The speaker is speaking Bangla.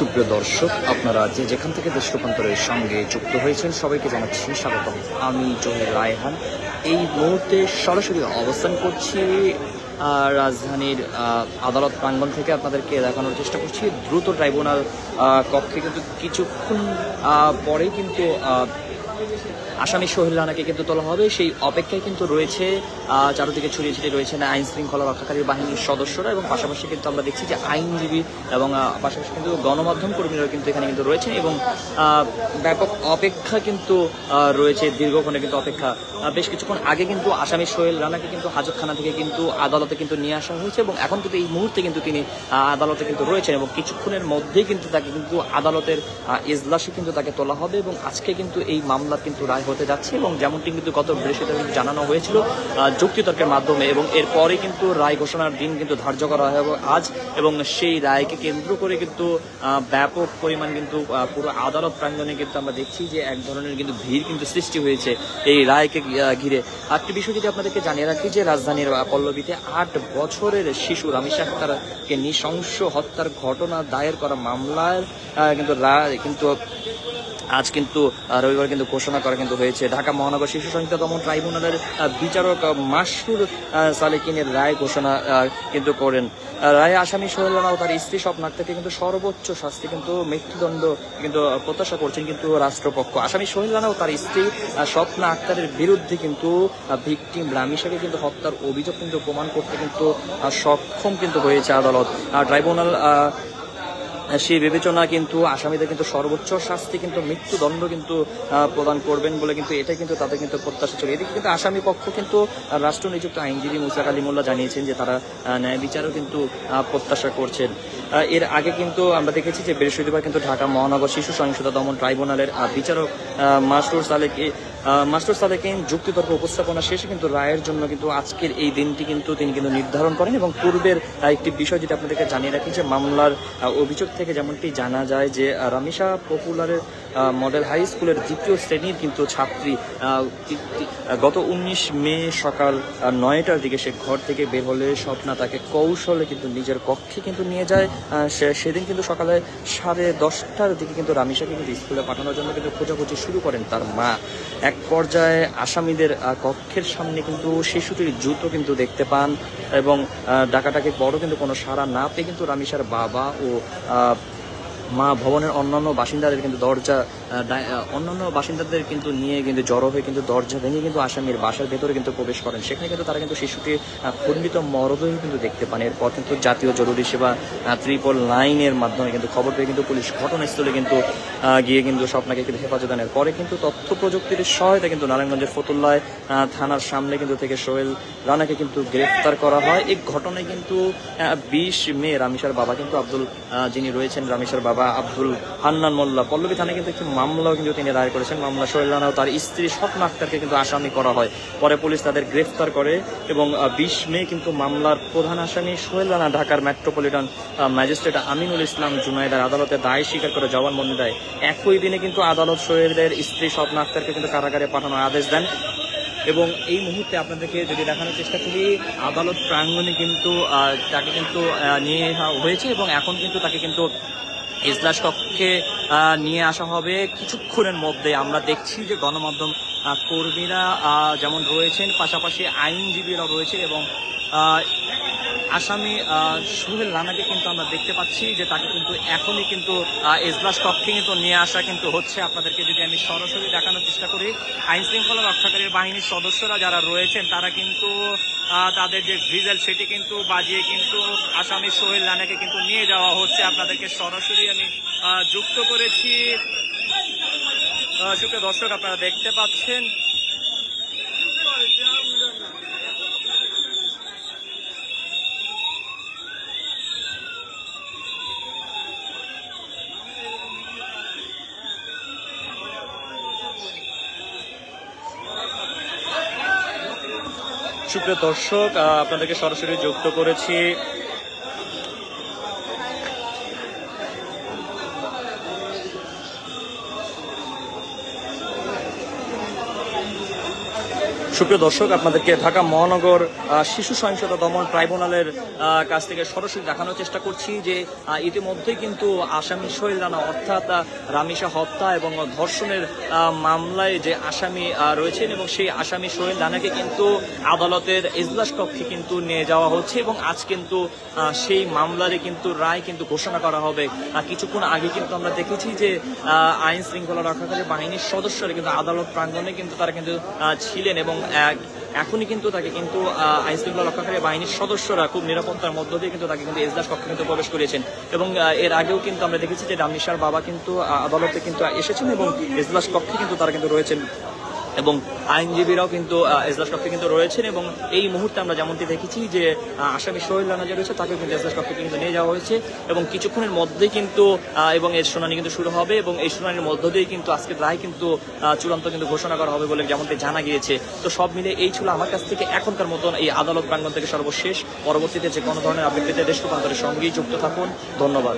সুপ্রিয় দর্শক, আপনারা যেখান থেকে দেশ রূপান্তরের সঙ্গে যুক্ত হয়েছেন সবাইকে জানাচ্ছি স্বাগতম। আমি জহির রায়হান এই মুহূর্তে সরাসরি অবস্থান করছি রাজধানীর আদালত প্রাঙ্গণ থেকে। আপনাদেরকে দেখানোর চেষ্টা করছি দ্রুত ট্রাইব্যুনাল কক্ষে কিন্তু কিছুক্ষণ পরেই কিন্তু আসামি সোহেল রানাকে কিন্তু তোলা হবে। সেই অপেক্ষায় কিন্তু রয়েছে চারদিকে ছড়িয়ে ছিটিয়ে রয়েছেন আইন শৃঙ্খলা রক্ষাকারী বাহিনীর সদস্যরা, এবং পাশাপাশি কিন্তু আমরা দেখছি যে আইনজীবী এবং পাশাপাশি কিন্তু গণমাধ্যম কর্মীরা কিন্তু এখানে কিন্তু রয়েছেন, এবং ব্যাপক অপেক্ষা কিন্তু রয়েছে। দীর্ঘক্ষণে কিন্তু অপেক্ষা। বেশ কিছুক্ষণ আগে কিন্তু আসামি সোহেল রানাকে কিন্তু হাজতখানা থেকে কিন্তু আদালতে কিন্তু নিয়ে আসা হয়েছে, এবং এখন কিন্তু এই মুহূর্তে কিন্তু তিনি আদালতে কিন্তু রয়েছেন, এবং কিছুক্ষণের মধ্যেই কিন্তু তাকে কিন্তু আদালতের এজলাসে কিন্তু তাকে তোলা হবে, এবং আজকে কিন্তু এই মামলা কিন্তু রায় হতে যাচ্ছে। এবং যেমনটি কিন্তু গত বৃহস্পতিবার কিন্তু জানানো হয়েছিল যুক্তিতর্কের মাধ্যমে, এবং এরপরে কিন্তু রায় ঘোষণার দিন কিন্তু ধার্য করা হবে আজ, এবং সেই রায়কে কেন্দ্র করে কিন্তু ব্যাপক পরিমাণ কিন্তু পুরো আদালত প্রাঙ্গণে কিন্তু আমরা দেখছি যে এক ধরনের কিন্তু ভিড় কিন্তু সৃষ্টি হয়েছে এই রায়কে ঘিরে। একটি বিষয় যদি আপনাদেরকে জানিয়ে রাখি যে রাজধানীর পল্লবীতে 8 বছরের শিশু রামিসা আক্তারকে নৃশংস হত্যার ঘটনা দায়ের করা মামলার কিন্তু রায় কিন্তু আজ কিন্তু রবিবার কিন্তু ঘোষণা করা কিন্তু হয়েছে। ঢাকা মহানগর শিশু সংহিতা দমন ট্রাইব্যুনালের বিচারক মাসরুর সালেকিনের রায় ঘোষণা কিন্তু করেন। রায়ে আসামি সোহেল রানা ও তার স্ত্রী স্বপ্না আক্তারকে কিন্তু সর্বোচ্চ শাস্তি কিন্তু মৃত্যুদণ্ড কিন্তু প্রত্যাশা করছেন কিন্তু রাষ্ট্রপক্ষ। আসামি সোহেল রানা ও তার স্ত্রী স্বপ্না আক্তারের বিরুদ্ধে কিন্তু ভিকটিম রামিসাকে কিন্তু হত্যার অভিযোগ কিন্তু প্রমাণ করতে কিন্তু সক্ষম কিন্তু হয়েছে আদালত। ট্রাইব্যুনাল সেই বিবেচনা কিন্তু আসামিদের কিন্তু সর্বোচ্চ শাস্তি কিন্তু মৃত্যুদণ্ড কিন্তু প্রদান করবেন বলে কিন্তু এটাই কিন্তু তাদের কিন্তু প্রত্যাশা ছিল। এদিকে কিন্তু আসামি পক্ষ কিন্তু রাষ্ট্র নিযুক্ত আইনজীবী মুসা কালিমুল্লাহ জানিয়েছেন যে তারা ন্যায় বিচারও কিন্তু প্রত্যাশা করছেন। এর আগে কিন্তু আমরা দেখেছি যে বৃহস্পতিবার কিন্তু ঢাকা মহানগর শিশু সহিংসতা দমন ট্রাইব্যুনালের বিচারক মাসরুর সালেকিন যুক্তিতর্ক উপস্থাপনা শেষে কিন্তু রায়ের জন্য কিন্তু আজকের এই দিনটি কিন্তু তিনি কিন্তু নির্ধারণ করেন। এবং পূর্বের একটি বিষয় যেটা আপনাদেরকে জানিয়ে রাখি যে মামলার অভিযোগ থেকে যেমনটি জানা যায় যে রামিসা পপুলারের মডেল হাই স্কুলের 2য় শ্রেণীর কিন্তু ছাত্রী গত 19 মে সকাল 9টার দিকে সে ঘর থেকে বের হলে স্বপ্না তাকে কৌশলে কিন্তু নিজের কক্ষে কিন্তু নিয়ে যায়। সেদিন কিন্তু সকালে 10:30টার দিকে কিন্তু রামিসাকে কিন্তু স্কুলে পাঠানোর জন্য কিন্তু খোঁজাখুঁজি শুরু করেন তার মা। এক পর্যায়ে আসামিদের কক্ষের সামনে কিন্তু শিশুটির জুতো কিন্তু দেখতে পান, এবং ডাকাটাকে বড় কিন্তু কোনো সাড়া না পেয়ে কিন্তু রামিসার বাবা ও মা ভবনের অন্যান্য বাসিন্দাদের কিন্তু নিয়ে কিন্তু জড়ো হয়ে কিন্তু দরজা ভেঙে কিন্তু আসামির বাসার ভেতরে কিন্তু প্রবেশ করেন। সেখানে কিন্তু তারা কিন্তু শিশুটির খণ্ডিত মরদেহ কিন্তু দেখতে পান। এরপর কিন্তু জাতীয় জরুরি সেবা 999-এর মাধ্যমে কিন্তু খবর পেয়ে কিন্তু পুলিশ ঘটনাস্থলে কিন্তু গিয়ে কিন্তু স্বপ্নাকে কিন্তু হেফাজতে নেয়। পরে কিন্তু তথ্য প্রযুক্তির সহায়তা কিন্তু নারায়ণগঞ্জের ফতুল্লায় থানার সামনে কিন্তু থেকে সোহেল রানাকে কিন্তু গ্রেফতার করা হয়। এই ঘটনায় কিন্তু 20 মে রামিসার বাবা কিন্তু যিনি রয়েছেন রামিসার বাবা আব্দুল হান্নান মোল্লা পল্লবী থানায় কিন্তু একটি মামলাও কিন্তু তিনি দায়ের করেছেন। মামলা সোহেল রানা ও তার স্ত্রী স্বপ্না আক্তারকে কিন্তু আসামি করা হয়। পরে পুলিশ তাদের গ্রেফতার করে, এবং 20 মে কিন্তু মামলার প্রধান আসামি সোহেল রানা ঢাকার মেট্রোপলিটন ম্যাজিস্ট্রেট আমিনুল ইসলাম জুনাইদার আদালতে দায় স্বীকার করে জবানবন্দি দেয়। একই দিনে কিন্তু আদালত সোহেলের স্ত্রী স্বপ্না আক্তারকে কিন্তু কারাগারে পাঠানোর আদেশ দেন। এবং এই মুহূর্তে আপনাদেরকে যদি দেখানোর চেষ্টা করি আদালত প্রাঙ্গণে কিন্তু তাকে কিন্তু নিয়ে হয়েছে, এবং এখন কিন্তু তাকে কিন্তু এজলাস কক্ষে নিয়ে আসা হবে কিছুক্ষণের মধ্যে। আমরা দেখছি যে গণমাধ্যম কর্মীরা যেমন রয়েছেন, পাশাপাশি আইনজীবীরা রয়েছে, এবং আসামি সোহেল রানাকে কিন্তু আমরা দেখতে পাচ্ছি যে তাকে কিন্তু এখনই কিন্তু এজলাস কক্ষে কিন্তু নিয়ে আসা কিন্তু হচ্ছে। আপনাদেরকে যদি আমি সরাসরি দেখানোর চেষ্টা করি, আইন শৃঙ্খলা রক্ষাকারী বাহিনীর সদস্যরা যারা রয়েছেন তারা কিন্তু তাদের যে ভিজেল সেটি কিন্তু বাজিয়ে কিন্তু আসামি সোহেল রানাকে কিন্তু নিয়ে যাওয়া হচ্ছে। আপনাদেরকে সরাসরি আমি যুক্ত করেছি। সুপ্রিয় দর্শক, আপনারা দেখতে পাচ্ছেন সুপ্রিয় দর্শক, আপনাদেরকে সরাসরি যুক্ত করেছি। সুপ্রিয় দর্শক, আপনাদেরকে ঢাকা মহানগর শিশু সহিংসতা দমন ট্রাইব্যুনালের কাছ থেকে সরাসরি দেখানোর চেষ্টা করছি যে ইতিমধ্যেই কিন্তু আসামি সোহেল রানা অর্থাৎ রামিসা হত্যা এবং ধর্ষণের মামলায় যে আসামি রয়েছেন এবং সেই আসামি সোহেল রানাকে কিন্তু আদালতের এজলাস কক্ষে কিন্তু নিয়ে যাওয়া হচ্ছে এবং আজ কিন্তু সেই মামলারে কিন্তু রায় কিন্তু ঘোষণা করা হবে। কিছুক্ষণ আগে কিন্তু আমরা দেখেছি যে আইন শৃঙ্খলা রক্ষাকারী বাহিনীর সদস্যরা কিন্তু আদালত প্রাঙ্গণে কিন্তু তারা কিন্তু ছিলেন এবং এখনই কিন্তু তাকে কিন্তু আইন শৃঙ্খলা রক্ষাকারী বাহিনীর সদস্যরা খুব নিরাপত্তার মধ্য দিয়ে কিন্তু তাকে কিন্তু এজলাস কক্ষে কিন্তু প্রবেশ করিয়েছেন এবং এর আগেও কিন্তু আমরা দেখেছি যে রামিসার বাবা কিন্তু আদালতে কিন্তু এসেছেন এবং এজলাস কক্ষে কিন্তু তারা কিন্তু রয়েছেন এবং আইনজীবীরাও কিন্তু এজলাস কক্ষে কিন্তু রয়েছেন এবং এই মুহূর্তে আমরা যেমনটি দেখেছি যে আসামি সোহেল রানা যে রয়েছে তাকে কিন্তু এজলাস কক্ষে কিন্তু নিয়ে যাওয়া হয়েছে এবং কিছুক্ষণের মধ্যেই কিন্তু এবং এর শুনানি কিন্তু শুরু হবে এবং এই শুনানির মধ্য দিয়েই কিন্তু আজকের রায় কিন্তু চূড়ান্ত কিন্তু ঘোষণা করা হবে বলে যেমনটি জানা গিয়েছে। তো সব মিলে এই ছিল আমার কাছ থেকে এখনকার মতন এই আদালত প্রাঙ্গণ থেকে সর্বশেষ। পরবর্তীতে যে কোনো ধরনের আপডেট পেতে দেশ রূপান্তরের সঙ্গেই যুক্ত থাকুন। ধন্যবাদ।